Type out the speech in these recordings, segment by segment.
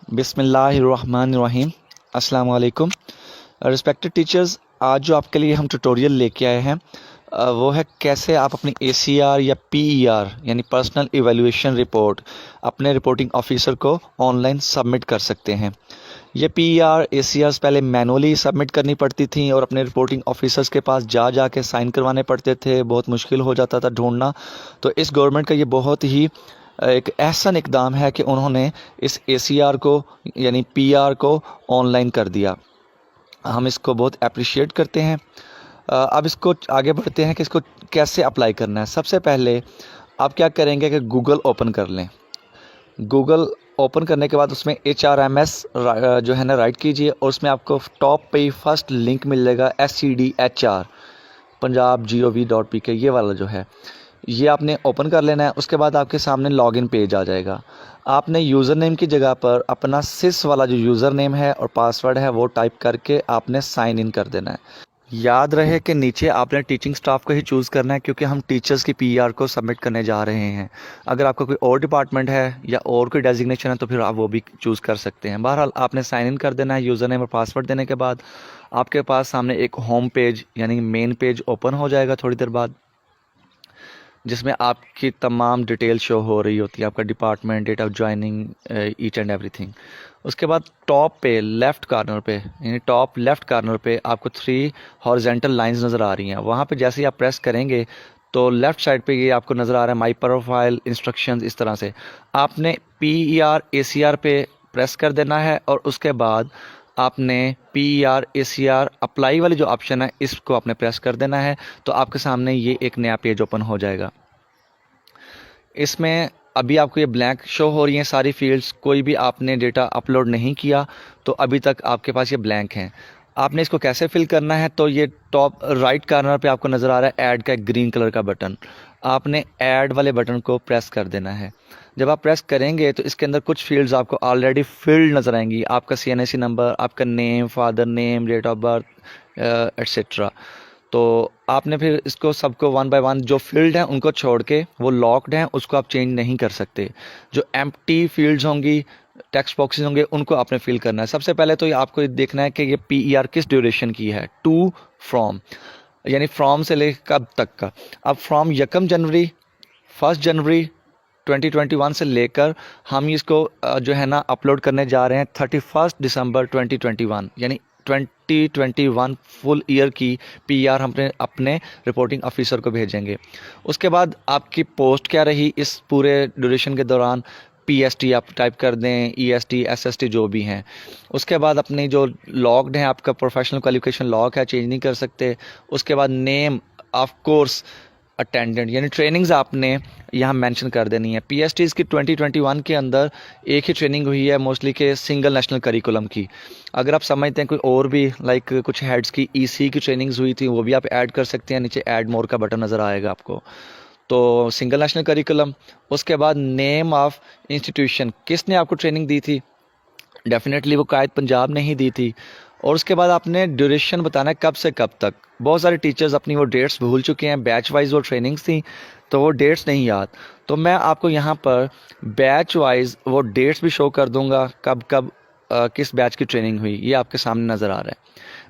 बिस्मिल्लाहिर्रहमानिर्रहीम। अस्सलाम वालेकुम। रिस्पेक्टेड टीचर्स, आज जो आपके लिए हम ट्यूटोरियल लेके आए हैं वो है कैसे आप अपनी ACR या PER यानी पर्सनल इवैल्यूएशन रिपोर्ट अपने रिपोर्टिंग ऑफिसर को ऑनलाइन सबमिट कर सकते हैं। ये PER ACRs पहले मैनुअली सबमिट करनी पड़ती थी और अपने रिपोर्टिंग ऑफिसर्स के पास जा के साइन करवाने पड़ते थे, बहुत मुश्किल हो जाता था ढूंढना। तो इस गवर्नमेंट का ये बहुत ही एक एहसन इकदाम है कि उन्होंने इस ACR को यानी PR को ऑनलाइन कर दिया। हम इसको बहुत अप्रिशिएट करते हैं। अब इसको आगे बढ़ते हैं कि इसको कैसे अप्लाई करना है। सबसे पहले आप क्या करेंगे कि गूगल ओपन कर लें। गूगल ओपन करने के बाद उसमें HRMS जो है ना राइट कीजिए और उसमें आपको टॉप पे फर्स्ट लिंक मिल जाएगा SCDHR punjab.gov.pk ये वाला जो है ये आपने ओपन कर लेना है। उसके बाद आपके सामने लॉगिन पेज आ जाएगा। आपने यूज़र नेम की जगह पर अपना सिस वाला जो यूज़र नेम है और पासवर्ड है वो टाइप करके आपने साइन इन कर देना है। याद रहे कि नीचे आपने टीचिंग स्टाफ को ही चूज़ करना है क्योंकि हम टीचर्स की PR को सबमिट करने जा रहे हैं। अगर आपका कोई और डिपार्टमेंट है या और कोई डेजिग्नेशन है तो फिर आप वो भी चूज़ कर सकते हैं। बहरहाल आपने साइन इन कर देना है। यूज़र नेम और पासवर्ड देने के बाद आपके पास सामने एक होम पेज यानी मेन पेज ओपन हो जाएगा थोड़ी देर बाद, जिसमें आपकी तमाम डिटेल शो हो रही होती है, आपका department, date of joining, each and everything. उसके बाद टॉप पे लेफ़्ट कॉर्नर पे यानी टॉप लेफ़्ट कॉर्नर पे आपको 3 हॉरिजॉन्टल लाइंस नज़र आ रही हैं। वहाँ पे जैसे ही आप प्रेस करेंगे तो लेफ़्ट साइड पे ये आपको नज़र आ रहा है माई प्रोफाइल इंस्ट्रक्शंस। इस तरह से आपने PER ACR पे प्रेस कर देना है और उसके बाद आपने PER ACR अप्लाई वाली जो ऑप्शन है इसको आपने प्रेस कर देना है। तो आपके सामने ये एक नया पेज ओपन हो जाएगा। इसमें अभी आपको ये ब्लैंक शो हो रही हैं सारी फील्ड्स, कोई भी आपने डेटा अपलोड नहीं किया तो अभी तक आपके पास ये ब्लैंक हैं। आपने इसको कैसे फिल करना है तो ये टॉप राइट कॉर्नर पे आपको नज़र आ रहा है ऐड का एक ग्रीन कलर का बटन। आपने ऐड वाले बटन को प्रेस कर देना है। जब आप प्रेस करेंगे तो इसके अंदर कुछ फील्ड्स आपको ऑलरेडी फिल्ड नज़र आएंगी। आपका CNSE नंबर, आपका name, father name, date of birth etcetera. तो आपने फिर इसको सबको 1 बाय 1 जो फील्ड हैं उनको छोड़ के वो लॉक्ड हैं उसको आप चेंज नहीं कर सकते। जो एम्प्टी फील्ड्स होंगी, टेक्स्ट बॉक्सेस होंगे, उनको आपने फिल करना है। सबसे पहले तो ये आपको ये देखना है कि ये PER किस ड्यूरेशन की है। टू फ्रॉम यानी फ्रॉम से लेकर कब तक का। अब फ्रॉम 1 जनवरी 1 जनवरी 2021 से लेकर हम इसको जो है ना अपलोड करने जा रहे हैं 31 दिसंबर 2021 यानी 2021 फुल ईयर की PR हम अपने रिपोर्टिंग ऑफिसर को भेजेंगे। उसके बाद आपकी पोस्ट क्या रही इस पूरे ड्यूरेशन के दौरान, PST आप टाइप कर दें, EST SST जो भी हैं। उसके बाद अपनी जो लॉग्ड है आपका प्रोफेशनल क्वालिफिकेशन लॉग है, चेंज नहीं कर सकते। उसके बाद नेम ऑफ कोर्स अटेंडेंट यानी ट्रेनिंग्स आपने यहाँ मेंशन कर देनी है। PSTs की 2021 के अंदर एक ही ट्रेनिंग हुई है मोस्टली के सिंगल नेशनल करिकुलम की। अगर आप समझते हैं कोई और भी लाइक कुछ हेड्स की EC की ट्रेनिंग्स हुई थी वो भी आप ऐड कर सकते हैं। नीचे ऐड मोर का बटन नज़र आएगा आपको। तो सिंगल नेशनल करिकुलम। उसके बाद नेम ऑफ इंस्टीट्यूशन, किसने आपको ट्रेनिंग दी थी, डेफिनेटली वो कायद पंजाब ने ही दी थी। और उसके बाद आपने ड्यूरेशन बताना है कब से कब तक। बहुत सारे टीचर्स अपनी वो डेट्स भूल चुके हैं, बैच वाइज वो ट्रेनिंग्स थी तो वो डेट्स नहीं याद। तो मैं आपको यहाँ पर बैच वाइज वो डेट्स भी शो कर दूंगा कब कब किस बैच की ट्रेनिंग हुई, ये आपके सामने नज़र आ रहा है।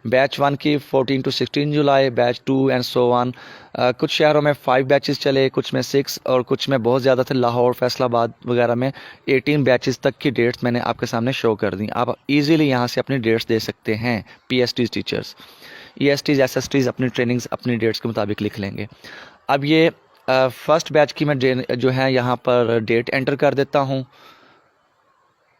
बैच 1 की 14 to 16 July, batch 2 and so on. कुछ शहरों में 5 बैचेस चले, कुछ में 6 और कुछ में बहुत ज़्यादा थे, लाहौर, फैसलाबाद वगैरह में 18 बैचेस तक की डेट्स मैंने आपके सामने शो कर दी। आप इजीली यहाँ से अपनी डेट्स दे सकते हैं। PSTs टीचर्स, ESTs SSTs अपनी ट्रेनिंग्स अपनी डेट्स के मुताबिक लिख लेंगे। अब ये फर्स्ट बैच की मैं जो है यहाँ पर डेट एंटर कर देता हूँ।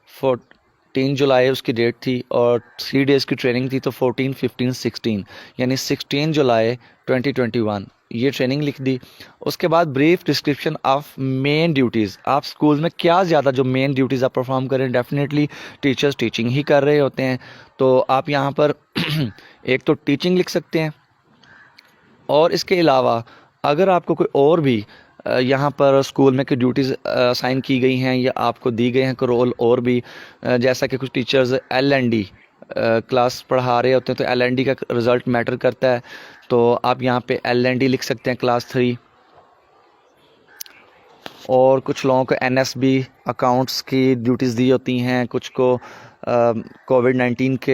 14 जुलाई उसकी डेट थी और 3 डेज़ की ट्रेनिंग थी तो 14, 15, 16 यानी 16 जुलाई 2021 ये ट्रेनिंग लिख दी। उसके बाद brief description of main duties, आप स्कूल में क्या ज़्यादा जो मेन ड्यूटीज़ आप परफॉर्म करें, डेफिनेटली टीचर्स टीचिंग ही कर रहे होते हैं तो आप यहाँ पर एक तो टीचिंग लिख सकते हैं। और इसके अलावा अगर आपको कोई और भी यहाँ पर स्कूल में कोई ड्यूटीज़ असाइन की गई हैं या आपको दी गए हैं कोई रोल और भी, जैसा कि कुछ टीचर्स LND क्लास पढ़ा रहे होते हैं तो LND का रिज़ल्ट मैटर करता है तो आप यहाँ पे LND लिख सकते हैं क्लास 3। और कुछ लोगों को एनएसबी अकाउंट्स की ड्यूटीज़ दी होती हैं, कुछ को कोविड-19 के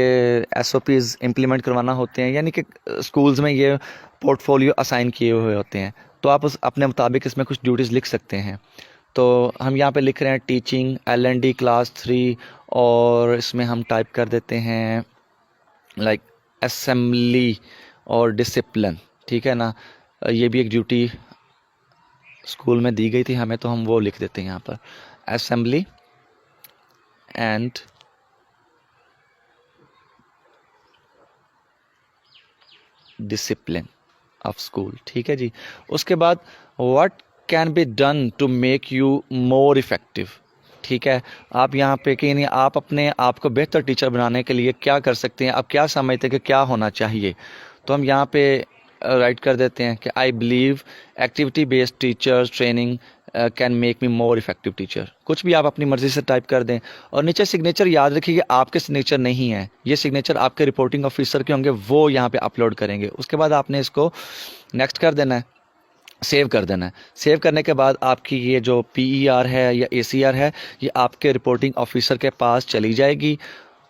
एसओपीज़ इम्प्लीमेंट करवाना होते हैं, यानी कि स्कूल्स में ये पोर्टफोलियो असाइन किए हुए होते हैं। तो आप उस अपने मुताबिक इसमें कुछ ड्यूटीज़ लिख सकते हैं। तो हम यहाँ पे लिख रहे हैं टीचिंग L&D क्लास 3, और इसमें हम टाइप कर देते हैं लाइक असेंबली और डिसिप्लिन, ठीक है ना। ये भी एक ड्यूटी स्कूल में दी गई थी हमें, तो हम वो लिख देते हैं यहाँ पर, assembly and discipline of school, ठीक है जी। उसके बाद what can be done to make you more effective, ठीक है। आप यहाँ पे कि नहीं, आप अपने आप को बेहतर टीचर बनाने के लिए क्या कर सकते हैं, आप क्या समझते हैं कि क्या होना चाहिए। तो हम यहाँ पे राइट कर देते हैं कि I believe activity based teacher training can make me more effective teacher. कुछ भी आप अपनी मर्ज़ी से टाइप कर दें, और नीचे सिग्नेचर याद रखिए, आपके सिग्नेचर नहीं है, ये सिग्नेचर आपके रिपोर्टिंग ऑफिसर के होंगे, वो यहाँ पे अपलोड करेंगे। उसके बाद आपने इसको नेक्स्ट कर देना है, सेव कर देना है। सेव करने के बाद आपकी ये जो PER है या ACR है, ये आपके रिपोर्टिंग ऑफिसर के पास चली जाएगी।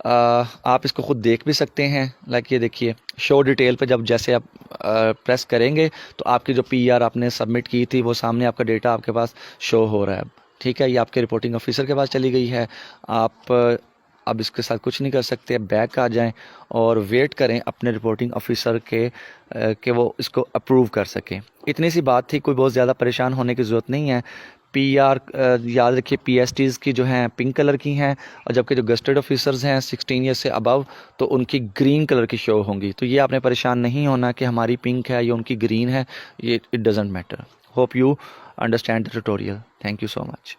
आप इसको ख़ुद देख भी सकते हैं, लाइक ये देखिए शो डिटेल पे जब जैसे आप प्रेस करेंगे तो आपकी जो PER आपने सबमिट की थी वो सामने आपका डेटा आपके पास शो हो रहा है अब, ठीक है। ये आपके रिपोर्टिंग ऑफिसर के पास चली गई है। आप अब इसके साथ कुछ नहीं कर सकते, बैक आ जाएं और वेट करें अपने रिपोर्टिंग ऑफिसर के कि वो इसको अप्रूव कर सकें। इतनी सी बात थी, कोई बहुत ज़्यादा परेशान होने की ज़रूरत नहीं है। PER याद रखिए PSTs की जो हैं पिंक कलर की हैं, और जबकि जो गस्टेड ऑफिसर्स हैं 16 ईयर से अबव, तो उनकी ग्रीन कलर की शो होंगी। तो ये आपने परेशान नहीं होना कि हमारी पिंक है या उनकी ग्रीन है, ये it doesn't matter. Hope you understand the tutorial. Thank you so much.